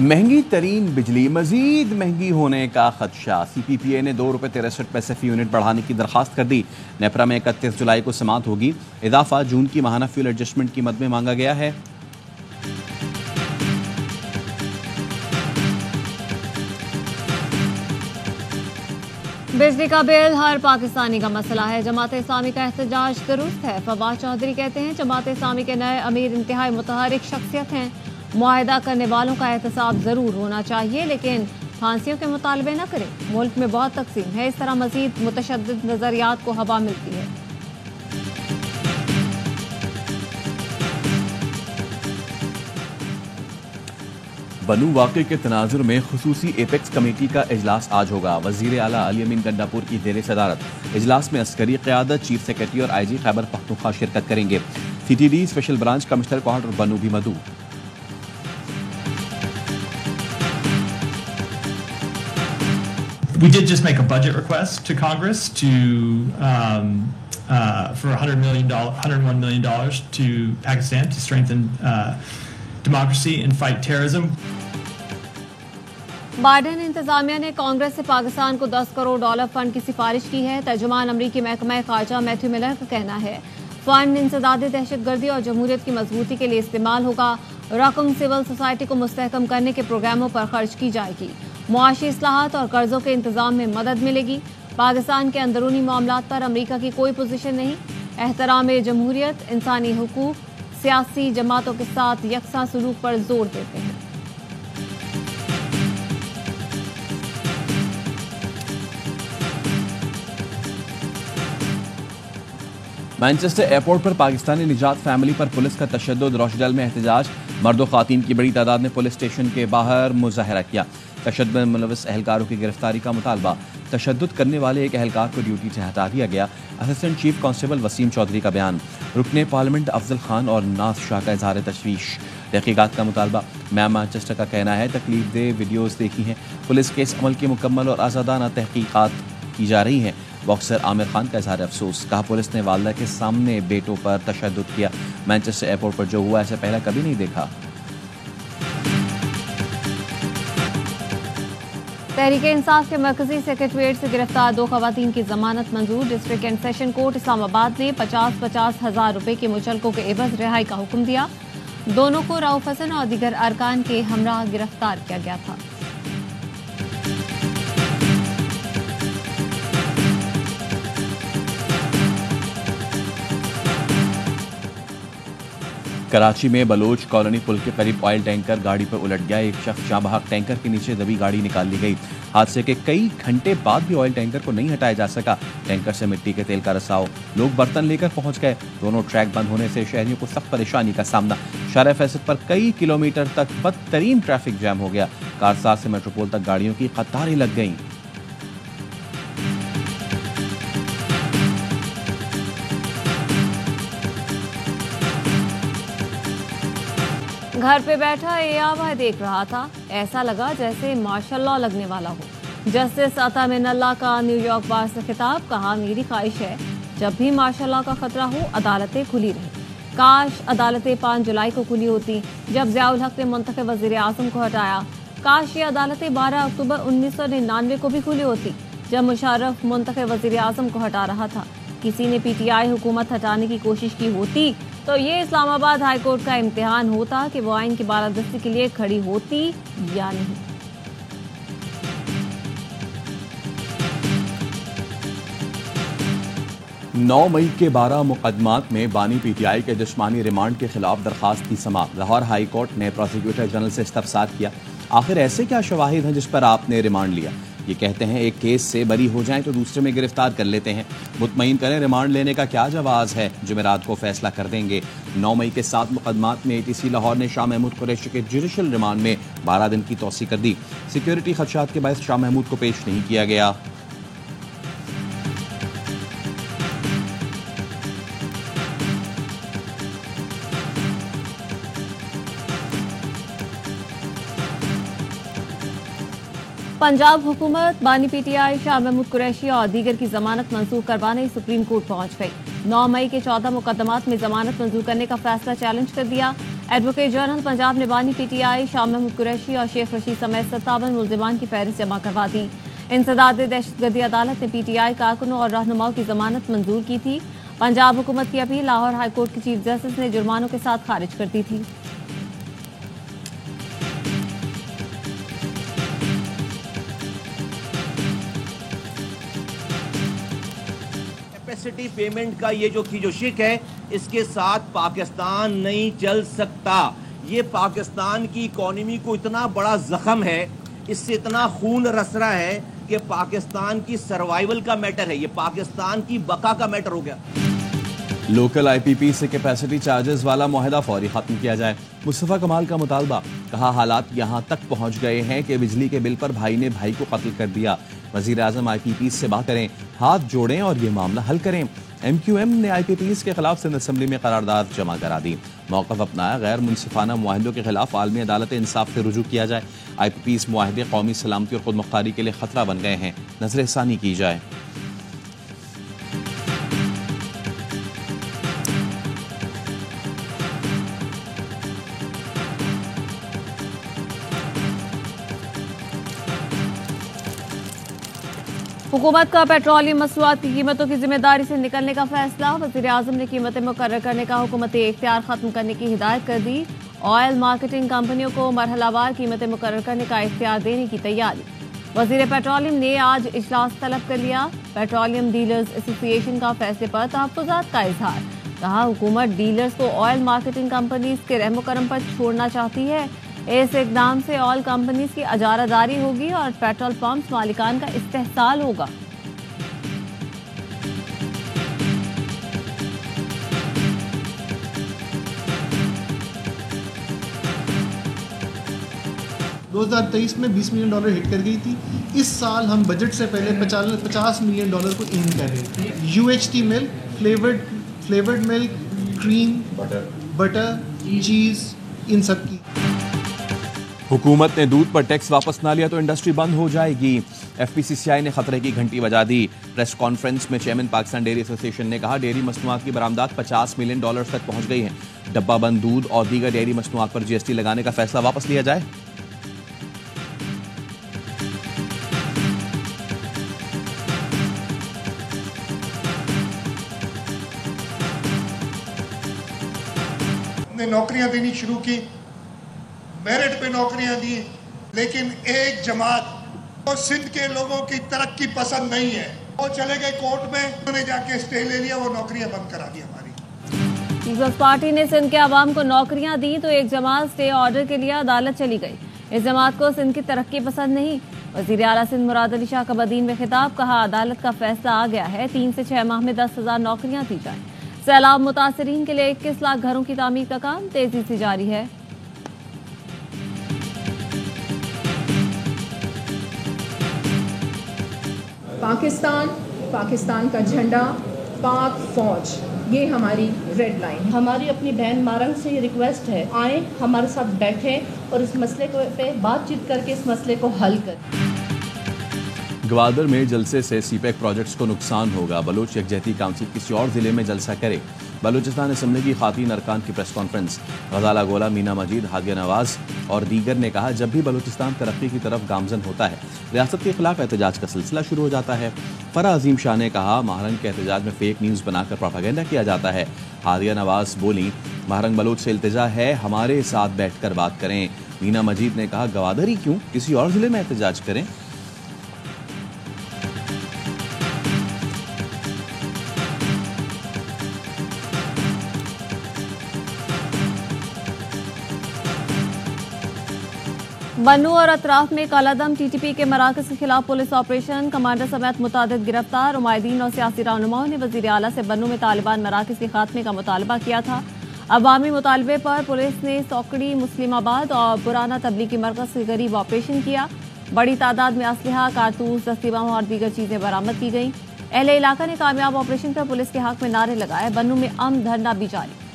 महंगी तरीन बिजली मजीद महंगी होने का खदशा। CPPA ने ₹2.63 फी यूनिट बढ़ाने की दरखास्त कर दी। नेपरा में 31 जुलाई को समाअत होगी। इजाफा जून की माहाना फ्यूल एडजस्टमेंट की मद में मांगा गया है। बिजली का बिल हर पाकिस्तानी का मसला है। जमात इस्लामी का एहतजाज दुरुस्त है। फवाद चौधरी कहते हैं जमात इस्लामी के नए अमीर इंतहाई मुतहरिक शख्सियत हैं। मुआहिदा करने वालों का एहतसाब जरूर होना चाहिए, लेकिन फांसियों के मुतालबे न करें। मुल्क में बहुत तकसीम है, इस तरह मजीद मुतशद्दिद नजरियात को हवा मिलती है। बनू वाक़े के तनाजुर में खुसूसी एपेक्स कमेटी का इजलास आज होगा। वज़ीर आला अली अमीन गंडापुर की ज़ेर सदारत इजलास में अस्करी क़यादत, चीफ सेक्रेटरी और IG खैबर पख्तूनख्वा शिरकत करेंगे। CTD special branch commissioner quarter बनू भी मदऊ। We did just make a budget request to Congress to for $101 million to Pakistan to strengthen democracy and fight terrorism. Biden इंतजामिया ने कांग्रेस से पाकिस्तान को $10 करोड़ फंड की सिफारिश की है। तर्जुमान अमरीकी महकमा खारजा मैथ्यू मिलर का कहना है फंड इंसदादी दहशतगर्दी और जमहूरियत की मजबूती के लिए इस्तेमाल होगा। रकम सिविल सोसाइटी को मुस्तहकम करने के प्रोग्रामों पर खर्च की जाएगी। मुआशी इस्लाहात और कर्जों के इंतजाम में मदद मिलेगी। पाकिस्तान के अंदरूनी मामलात पर अमरीका की कोई पोजीशन नहीं। एहतराम जमहूरियत, इंसानी हुकूक, सियासी जमातों के साथ यकसा सलूक पर जोर देते हैं। मैनचेस्टर एयरपोर्ट पर पाकिस्तानी निजात फैमिली पर पुलिस का तशद्दुद। रोशडैल में एहतजाज, मर्द और खातीन की बड़ी तादाद ने पुलिस स्टेशन के बाहर मुजाहरा किया। तशद्दुद में मुलविस एहलकारों की गिरफ्तारी का मुतालबा। तशद्दुद करने वाले एक एहलकार को ड्यूटी से हटा दिया गया। Assistant chief constable Waseem Chaudhry का बयान। रुकने पार्लियामेंट अफजल खान और नाज शाह का इजहार तशवीश। तहकीकात का मुतालबा। मैनचेस्टर का कहना है तकलीफ दे वीडियोज़ देखी हैं। पुलिस के इस अमल की मुकम्मल और आज़ादाना तहकीकात की जा रही हैं। बॉक्सर आमिर खान का इजहार अफसोस। कहा पुलिस ने वालदा के सामने बेटों पर तशद्दुद किया। मैनचेस्टर एयरपोर्ट पर जो हुआ ऐसे पहले कभी नहीं देखा। तहरीके इंसाफ के मरकजी सेक्रेटरीट से गिरफ्तार 2 खवातीन की जमानत मंजूर। District and session court Islamabad ने 50-50 हज़ार रुपए के मुचलकों के एवज रिहाई का हुक्म दिया। दोनों को रऊफ हसन और दीगर अरकान के हमरा गिरफ्तार किया गया था। कराची में बलोच कॉलोनी पुल के करीब ऑयल टैंकर गाड़ी पर उलट गया। एक शख्स जहां बहक टैंकर के नीचे दबी गाड़ी निकाल ली गई। हादसे के कई घंटे बाद भी ऑयल टैंकर को नहीं हटाया जा सका। टैंकर से मिट्टी के तेल का रिसाव। लोग बर्तन लेकर पहुंच गए। दोनों ट्रैक बंद होने से शहरियों को सख्त परेशानी का सामना। शाहराह फैसल पर कई किलोमीटर तक बदतरीन ट्रैफिक जैम हो गया। कारसार से मेट्रोपोल तक गाड़ियों की कतारें लग गईं। घर पे बैठा AR देख रहा था, ऐसा लगा जैसे माशाल्लाह लगने वाला हो। जस्टिस अता मिनल्लाह का न्यूयॉर्क बार से खिताब। कहा मेरी ख्वाहिश है जब भी माशाल्लाह का खतरा हो अदालतें खुली रहें। काश अदालतें 5 जुलाई को खुली होती जब ज़ियाउल हक ने मुंतखब वज़ीर आज़म को हटाया। काश ये अदालतें 12 अक्टूबर 1999 को भी खुली होती जब मुशर्रफ मुंतखब वज़ीर आज़म को हटा रहा था। किसी ने PTI हुकूमत हटाने की कोशिश की होती तो ये इस्लामाबाद हाई कोर्ट का इम्तिहान होता कि वो आइन की बालादस्ती के लिए खड़ी होती या नहीं। नौ मई के 12 मुकदमात में बानी PTI के जिस्मानी रिमांड के खिलाफ दरखास्त की समाअत। लाहौर हाई कोर्ट ने प्रोसिक्यूटर जनरल से इस्तफसार किया, आखिर ऐसे क्या शवाहिद हैं जिस पर आपने रिमांड लिया। ये कहते हैं एक केस से बरी हो जाएं तो दूसरे में गिरफ्तार कर लेते हैं। मुतमईन करें रिमांड लेने का क्या जवाज़ है, जुमेरात को फैसला कर देंगे। 9 मई के 7 मुकदमात में ATC लाहौर ने शाह महमूद कुरैशी के जुडिशल रिमांड में 12 दिन की तौसी कर दी। सिक्योरिटी खदशात के बायस शाह महमूद को पेश नहीं किया गया। पंजाब हुकूमत बानी PTI शाह महमूद कुरैशी और दीगर की जमानत मंजूर करवाने सुप्रीम कोर्ट पहुंच गई। 9 मई के 14 मुकदमात में जमानत मंजूर करने का फैसला चैलेंज कर दिया। एडवोकेट जनरल पंजाब ने बानी PTI शाह महमूद कुरैशी और शेख रशीद समेत 57 मुल्जिमान की फहरिस्त जमा करवा दी। इंसदाद दहशतगर्दी अदालत ने PTI कारकुनों और रहनुमाओं की जमानत मंजूर की थी। पंजाब हुकूमत की अपील लाहौर हाईकोर्ट की चीफ जस्टिस ने जुर्मानों के साथ खारिज कर दी थी। कैपेसिटी पेमेंट का ये जो शिक है, इसके साथ पाकिस्तान नहीं चल सकता। ये पाकिस्तान की इकोनॉमी को इतना बड़ा जख्म है, इससे इतना खून रस रहा है कि पाकिस्तान की सर्वाइवल का मैटर है, ये पाकिस्तान की बका का मैटर हो गया। लोकल IPP से कैपेसिटी चार्जेस वाला मुआहदा फौरी खत्म किया जाए। मुस्तफा कमाल का मुतालबा, कहा हालात यहां तक पहुंच गए हैं कि बिजली के बिल पर भाई ने भाई को कत्ल कर दिया। वजीर आजम IPP से बात करें, हाथ जोड़ें और ये मामला हल करें। MQM ने IPPs के खिलाफ सिंध असम्बली में करारदाद जमा करा दी। मौक़िफ़ अपनाया, गैर मुनसिफाना मुआहदों के खिलाफ आलमी अदालत इंसाफ से रुजू किया जाए। IPPs मुआहदे कौमी सलामती और खुद मुख्तारी के लिए खतरा बन गए हैं, नजरसानी की जाए। हुकूमत का पेट्रोलियम मसनूआत की कीमतों की जिम्मेदारी से निकलने का फैसला। वज़ीर आज़म ने कीमतें मुकर्रर करने का हुकूमती इख्तियार खत्म करने की हिदायत कर दी। ऑयल मार्केटिंग कंपनियों को मरहलावार कीमतें मुकर्रर करने का इख्तियार देने की तैयारी। वज़ीर पेट्रोलियम ने आज इजलास तलब कर लिया। पेट्रोलियम डीलर्स एसोसिएशन का फैसले पर तहफ़्फ़ुज़ात का इजहार। कहा, हुकूमत डीलर्स को ऑयल मार्केटिंग कंपनीज के रहमो करम पर छोड़ना चाहती है। इस इक़दाम से ऑयल कंपनीज की अजारादारी होगी और पेट्रोल पंप्स मालिकान का इस्तेहसाल होगा। $2023 में $20 मिलियन हिट कर गई थी। इस साल हम बजट से पहले $50 मिलियन को इन कर रहे थे। UHT milk, flavoured milk, cream, butter, cheese, इन सब की। हुकूमत ने दूध पर टैक्स वापस ना लिया तो इंडस्ट्री बंद हो जाएगी। FPCCI ने खतरे की घंटी बजा दी। प्रेस कॉन्फ्रेंस में चेयरमैन पाकिस्तान डेयरी एसोसिएशन ने कहा, डेयरी मसनूआत की बरामदात $50 मिलियन तक पहुंच गई है। डब्बा बंद दूध और दीगर डेयरी मसनूआत पर GST लगाने का फैसला वापस लिया जाए। ने नौकरियां देनी शुरू की, मेरिट पे नौकरियां दी, लेकिन एक जमात और सिंध के लोगों की तरक्की पसंद नहीं है। वो चले गए कोर्ट में, उन्होंने जाके स्टे ले लिया, वो नौकरियां बंद करा दी हमारी। पीपल्स पार्टी ने सिंध के आवाम को नौकरियां दी तो एक जमात स्टे ऑर्डर के लिए अदालत चली गई। इस जमात को सिंध की तरक्की पसंद नहीं। वज़ीर आला सिंध मुराद अली शाह का बदीन में खिताब, कहा अदालत का फैसला आ गया है, 3 से 6 माह में 10,000 नौकरियां दी जाएं। सैलाब मुतासरीन के लिए 21 लाख घरों की तामीर का काम तेजी से जारी है। पाकिस्तान का झंडा, पाक फौज, ये हमारी रेड लाइन। हमारी अपनी बहन मारंग से ये रिक्वेस्ट है, आए हमारे साथ बैठे और इस मसले पे बातचीत करके इस मसले को हल करें। ग्वादर में जलसे से CPEC प्रोजेक्ट्स को नुकसान होगा। बलोच यकजहती काउंसिल किसी और जिले में जलसा करे। बलूचिस्तान असम्बली की खातीन अरकान की प्रेस कॉन्फ्रेंस। गजाला गोला, मीना मजीद, हादिया नवाज और दीगर ने कहा, जब भी बलूचिस्तान तरक्की की तरफ गामजन होता है, रियासत के खिलाफ एहतजाज का सिलसिला शुरू हो जाता है। फरा अजीम शाह ने कहा, महरंग के एहतजाज में फेक न्यूज़ बनाकर प्रोपेगेंडा किया जाता है। हादिया नवाज बोली, महरंग बलोच से इल्तिजा है, हमारे साथ बैठकर बात करें। मीना मजीद ने कहा, गवादर ही क्यों, किसी और जिले में एहतजाज करें। बन्नू और अतराफ में कालादम TTP के मराकज़ के खिलाफ पुलिस ऑपरेशन। कमांडर समेत मुतादिद गिरफ्तार। उमायदीन और सियासी रहनुमाओं ने वज़ीर आला से बन्नू में तालिबान मराकज़ के खात्मे का मुतालबा किया था। अवामी मुतालबे पर पुलिस ने सौकड़ी, मुस्लिमाबाद और पुराना तबलीगी मरकज़ के करीब ऑपरेशन किया। बड़ी तादाद में असलहा, कारतूस, दस्ती बम और दीगर चीज़ें बरामद की गईं। अहले इलाका ने कामयाब ऑपरेशन पर पुलिस के हक में नारे लगाए। बन्नू में अमन धरना भी जारी।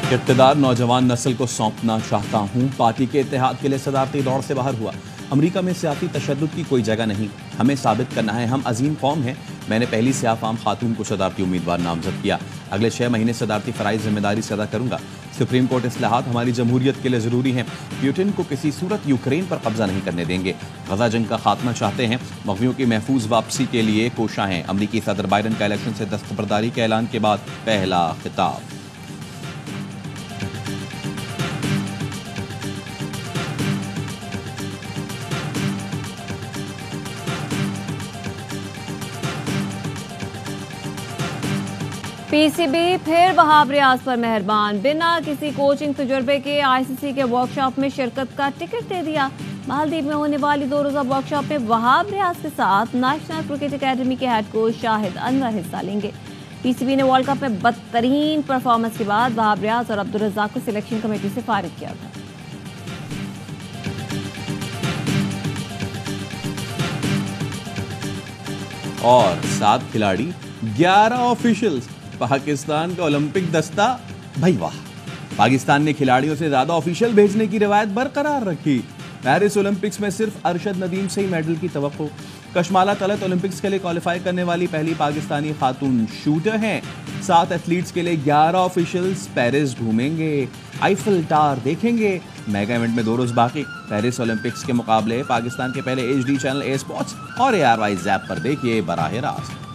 इक़्तिदार नौजवान नस्ल को सौंपना चाहता हूँ। पार्टी के इत्तेहाद के लिए सदारती दौड़ से बाहर हुआ। अमेरिका में सियासी तशद्दुद की कोई जगह नहीं। हमें साबित करना है हम अजीम कौम हैं। मैंने पहली सियाह फाम खातून को सदारती उम्मीदवार नामजद किया। अगले 6 महीने सदारती फ़राइज़ जिम्मेदारी से अदा करूंगा। सुप्रीम कोर्ट इस्लाहात हमारी जमहूरियत के लिए ज़रूरी हैं। पुतिन को किसी सूरत यूक्रेन पर कब्जा नहीं करने देंगे। गजा जंग का खात्मा चाहते हैं। मग़वियों की महफूज वापसी के लिए कोशा हैं। अमरीकी सदर बाइडन का इलेक्शन से दस्तबरदारी के ऐलान के बाद पहला खिताब। पीसीबी फिर वहाब रियाज पर मेहरबान। बिना किसी कोचिंग तजुर्बे के आईसीसी के वर्कशॉप में शिरकत का टिकट दे दिया। मालदीव में होने वाली 2 रोज़ा वर्कशॉप में वहाब रियाज के साथ नेशनल क्रिकेट एकेडमी के हेड कोच शाहिद अनवर हिस्सा लेंगे। पीसीबी ने वर्ल्ड कप में बदतरीन परफॉर्मेंस के बाद वहाब रियाज और अब्दुल रज़ाक को सिलेक्शन कमेटी से फारिग किया था। और 7 खिलाड़ी 11 ऑफिशियल्स। पाकिस्तान का ओलंपिक दस्ता भाई वाह। पाकिस्तान ने खिलाड़ियों से ज्यादा ऑफिशियल भेजने की रिवायत बरकरार रखी। पेरिस ओलंपिक्स में सिर्फ अरशद नदीम से ही मेडल की तवक्को। कशमाला तलत ओलंपिक्स के लिए क्वालिफाई करने वाली पहली पाकिस्तानी खातून शूटर हैं। 7 एथलीट्स के लिए 11 ऑफिशियल्स पेरिस घूमेंगे, आईफल टावर देखेंगे। मेगा इवेंट में 2 रोज बाकी। पेरिस ओलंपिक्स के मुकाबले पाकिस्तान के पहले HD चैनल A स्पोर्ट्स और ARY ज़ैप पर देखिए बराह रास्त।